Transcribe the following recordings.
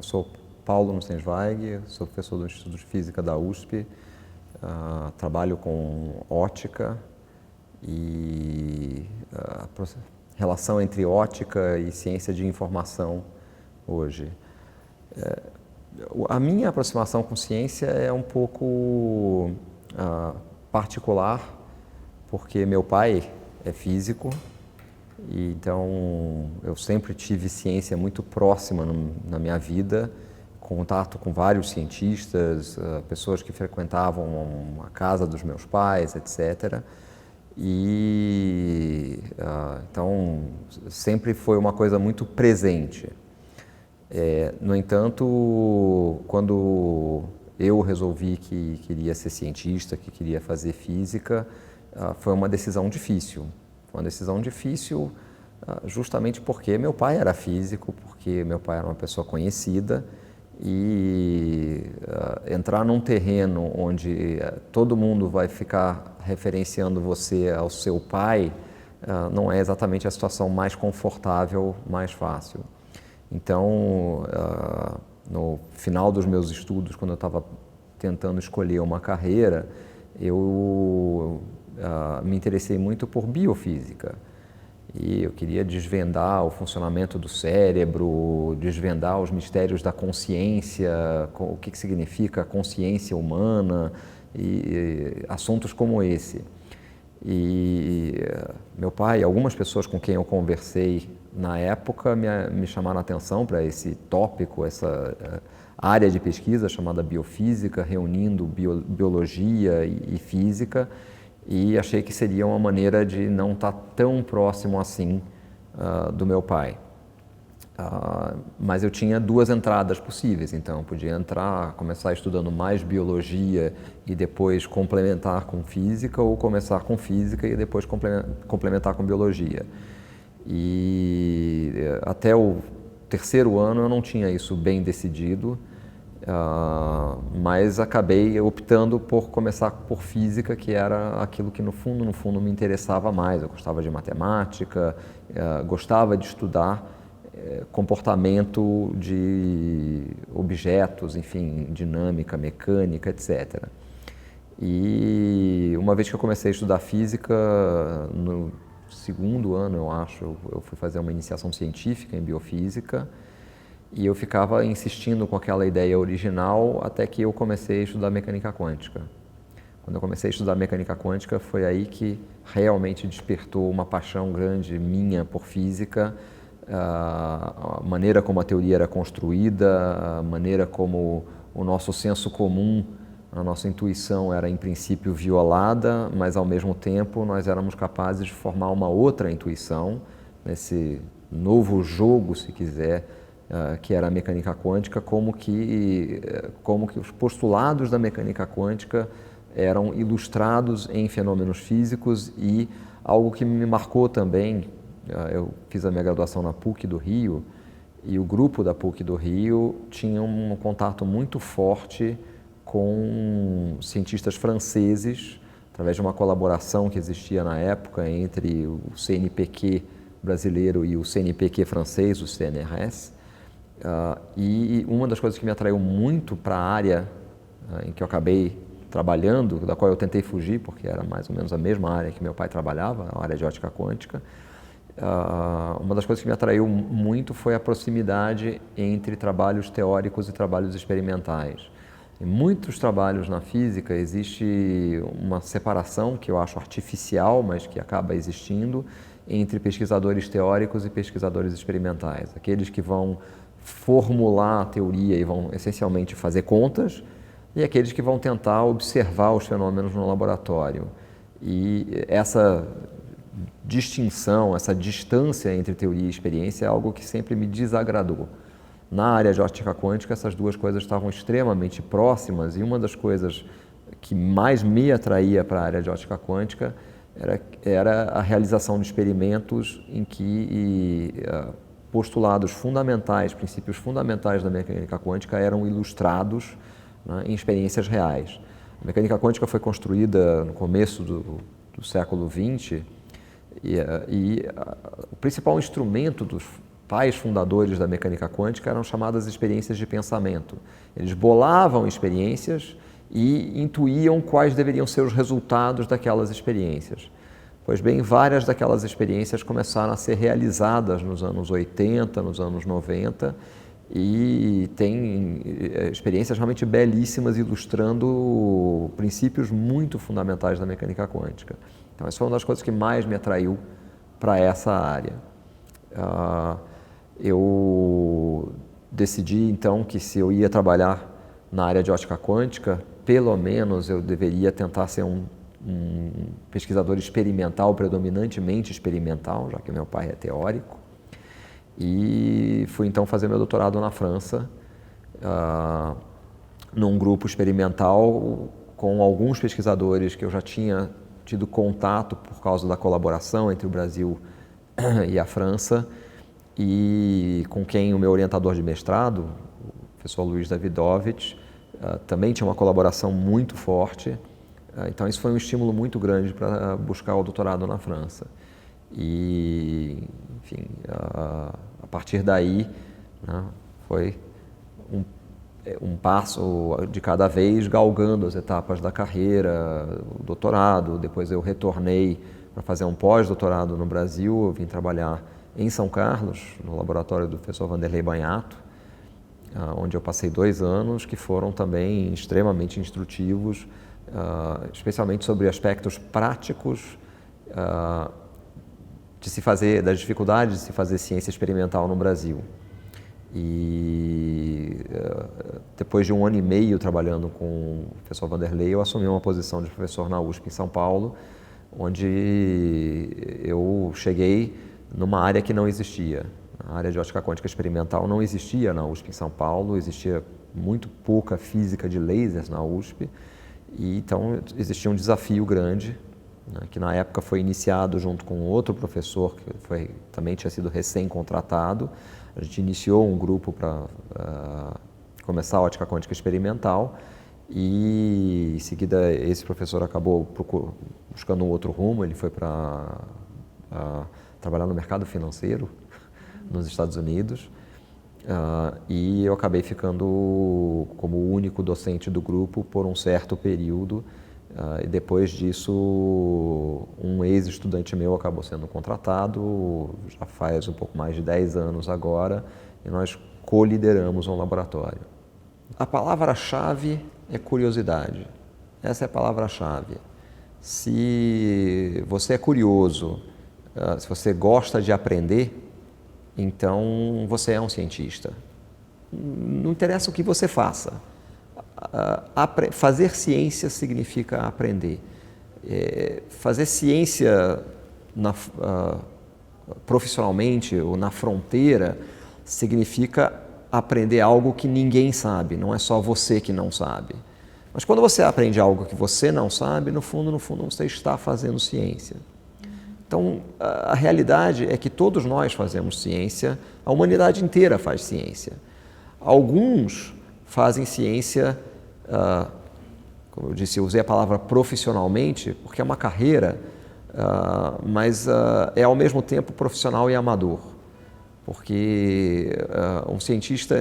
Eu sou Paulo Nussensweig, sou professor do Instituto de Física da USP, trabalho com ótica e relação entre ótica e ciência de informação hoje. A minha aproximação com ciência é um pouco particular, porque meu pai é físico, e então eu sempre tive ciência muito próxima na minha vida, contato com vários cientistas, pessoas que frequentavam a casa dos meus pais, etc. E então sempre foi uma coisa muito presente. No entanto, quando eu resolvi que queria ser cientista, que queria fazer física, foi uma decisão difícil. Foi uma decisão difícil justamente porque meu pai era físico, porque meu pai era uma pessoa conhecida e entrar num terreno onde todo mundo vai ficar referenciando você ao seu pai não é exatamente a situação mais confortável, mais fácil. Então, no final dos meus estudos, quando eu estava tentando escolher uma carreira, eu me interessei muito por biofísica. E eu queria desvendar o funcionamento do cérebro, desvendar os mistérios da consciência, o que significa a consciência humana e assuntos como esse. E meu pai, algumas pessoas com quem eu conversei na época me chamaram a atenção para esse tópico, essa área de pesquisa chamada biofísica, reunindo biologia e física, e achei que seria uma maneira de não estar tão próximo assim do meu pai. Mas eu tinha duas entradas possíveis, então eu podia começar estudando mais biologia e depois complementar com física, ou começar com física e depois complementar com biologia. E até o terceiro ano eu não tinha isso bem decidido, mas acabei optando por começar por física, que era aquilo que no fundo me interessava mais. Eu gostava de matemática, gostava de estudar comportamento de objetos, enfim, dinâmica, mecânica, etc. E uma vez que eu comecei a estudar física, no segundo ano, eu acho, eu fui fazer uma iniciação científica em biofísica, e eu ficava insistindo com aquela ideia original até que eu comecei a estudar mecânica quântica. Quando eu comecei a estudar mecânica quântica, foi aí que realmente despertou uma paixão grande minha por física, a maneira como a teoria era construída, a maneira como o nosso senso comum, a nossa intuição era em princípio violada, mas ao mesmo tempo nós éramos capazes de formar uma outra intuição, nesse novo jogo, se quiser, que era a mecânica quântica, como que os postulados da mecânica quântica eram ilustrados em fenômenos físicos. E algo que me marcou também, eu fiz a minha graduação na PUC do Rio, e o grupo da PUC do Rio tinha um contato muito forte com cientistas franceses, através de uma colaboração que existia na época entre o CNPq brasileiro e o CNPq francês, o CNRS. E uma das coisas que me atraiu muito para a área em que eu acabei trabalhando, da qual eu tentei fugir, porque era mais ou menos a mesma área que meu pai trabalhava, a área de ótica quântica, uma das coisas que me atraiu muito foi a proximidade entre trabalhos teóricos e trabalhos experimentais. Em muitos trabalhos na física existe uma separação que eu acho artificial, mas que acaba existindo, entre pesquisadores teóricos e pesquisadores experimentais. Aqueles que vão formular a teoria e vão essencialmente fazer contas, e aqueles que vão tentar observar os fenômenos no laboratório. E essa distinção, essa distância entre teoria e experiência é algo que sempre me desagradou. Na área de ótica quântica, essas duas coisas estavam extremamente próximas, e uma das coisas que mais me atraía para a área de ótica quântica era a realização de experimentos em que postulados fundamentais, princípios fundamentais da mecânica quântica eram ilustrados, né, em experiências reais. A mecânica quântica foi construída no começo do século XX, e o principal instrumento pais fundadores da mecânica quântica eram chamadas experiências de pensamento. Eles bolavam experiências e intuíam quais deveriam ser os resultados daquelas experiências. Pois bem, várias daquelas experiências começaram a ser realizadas nos anos 80, nos anos 90, e tem experiências realmente belíssimas ilustrando princípios muito fundamentais da mecânica quântica. Então, essa foi uma das coisas que mais me atraiu para essa área. Eu decidi, então, que se eu ia trabalhar na área de ótica quântica, pelo menos eu deveria tentar ser um pesquisador experimental, predominantemente experimental, já que meu pai é teórico. E fui então fazer meu doutorado na França, num grupo experimental com alguns pesquisadores que eu já tinha tido contato por causa da colaboração entre o Brasil e a França, e com quem o meu orientador de mestrado, o professor Luiz Davidovich, também tinha uma colaboração muito forte. Então isso foi um estímulo muito grande para buscar o doutorado na França. E, enfim, a partir daí, né, foi um passo de cada vez, galgando as etapas da carreira, o doutorado. Depois eu retornei para fazer um pós-doutorado no Brasil. Eu vim trabalhar em São Carlos, no laboratório do professor Vanderlei Banhato, onde eu passei 2 anos, que foram também extremamente instrutivos, especialmente sobre aspectos práticos das dificuldades de se fazer ciência experimental no Brasil. E depois de 1 ano e meio trabalhando com o professor Vanderlei, eu assumi uma posição de professor na USP em São Paulo, onde eu cheguei numa área que não existia. A área de ótica quântica experimental não existia na USP em São Paulo, existia muito pouca física de lasers na USP, e então existia um desafio grande, né, que na época foi iniciado junto com outro professor que também tinha sido recém-contratado. A gente iniciou um grupo para começar a ótica quântica experimental, e em seguida esse professor acabou buscando um outro rumo. Ele foi para trabalhar no mercado financeiro nos Estados Unidos, e eu acabei ficando como o único docente do grupo por um certo período, e depois disso um ex-estudante meu acabou sendo contratado, já faz um pouco mais de 10 anos agora, e nós co-lideramos um laboratório. A palavra-chave é curiosidade. Essa é a palavra-chave. Se você é curioso, se você gosta de aprender, então você é um cientista. Não interessa o que você faça. Fazer ciência significa aprender. Fazer ciência profissionalmente ou na fronteira significa aprender algo que ninguém sabe, não é só você que não sabe. Mas quando você aprende algo que você não sabe, no fundo, você está fazendo ciência. Então, a realidade é que todos nós fazemos ciência, a humanidade inteira faz ciência. Alguns fazem ciência, como eu disse, eu usei a palavra profissionalmente, porque é uma carreira, mas é ao mesmo tempo profissional e amador. Porque um cientista,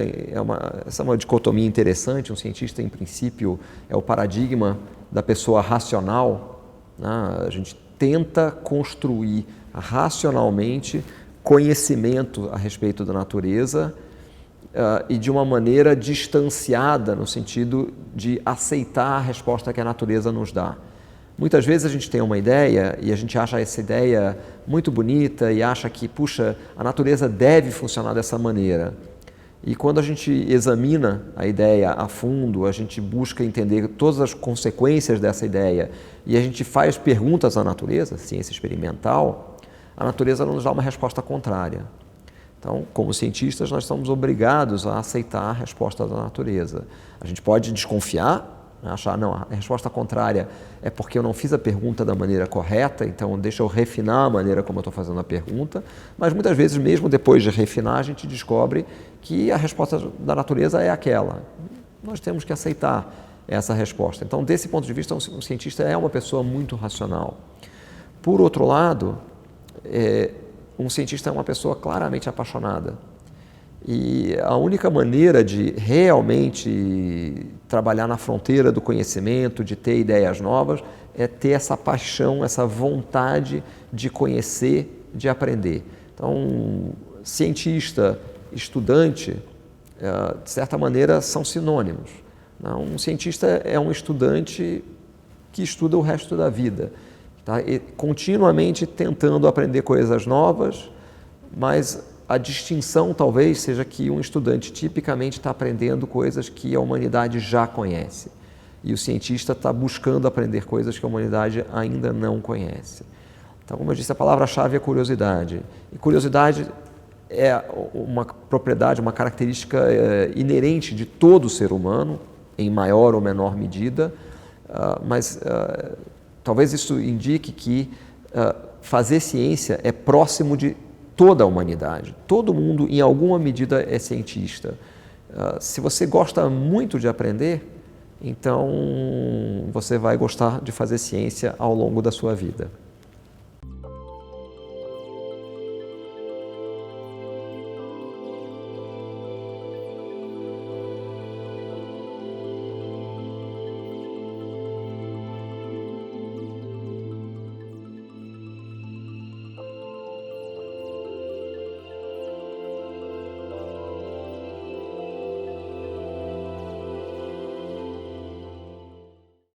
essa é uma dicotomia interessante. Um cientista, em princípio, é o paradigma da pessoa racional, né? A gente tenta construir racionalmente conhecimento a respeito da natureza, e de uma maneira distanciada, no sentido de aceitar a resposta que a natureza nos dá. Muitas vezes a gente tem uma ideia e a gente acha essa ideia muito bonita e acha que, puxa, a natureza deve funcionar dessa maneira. E quando a gente examina a ideia a fundo, a gente busca entender todas as consequências dessa ideia e a gente faz perguntas à natureza, ciência experimental, a natureza nos dá uma resposta contrária. Então, como cientistas, nós somos obrigados a aceitar a resposta da natureza. A gente pode desconfiar, achar, não, a resposta contrária é porque eu não fiz a pergunta da maneira correta, então deixa eu refinar a maneira como eu estou fazendo a pergunta, mas muitas vezes, mesmo depois de refinar, a gente descobre que a resposta da natureza é aquela. Nós temos que aceitar essa resposta. Então, desse ponto de vista, um cientista é uma pessoa muito racional. Por outro lado, um cientista é uma pessoa claramente apaixonada. E a única maneira de realmente trabalhar na fronteira do conhecimento, de ter ideias novas, é ter essa paixão, essa vontade de conhecer, de aprender. Então, cientista, estudante, de certa maneira, são sinônimos. Um cientista é um estudante que estuda o resto da vida, tá? E continuamente tentando aprender coisas novas, mas a distinção talvez seja que um estudante tipicamente está aprendendo coisas que a humanidade já conhece e o cientista está buscando aprender coisas que a humanidade ainda não conhece. Então, como eu disse, a palavra-chave é curiosidade. E curiosidade é uma propriedade, uma característica inerente de todo ser humano, em maior ou menor medida, mas talvez isso indique que fazer ciência é próximo de toda a humanidade. Todo mundo, em alguma medida, é cientista. Se você gosta muito de aprender, então você vai gostar de fazer ciência ao longo da sua vida.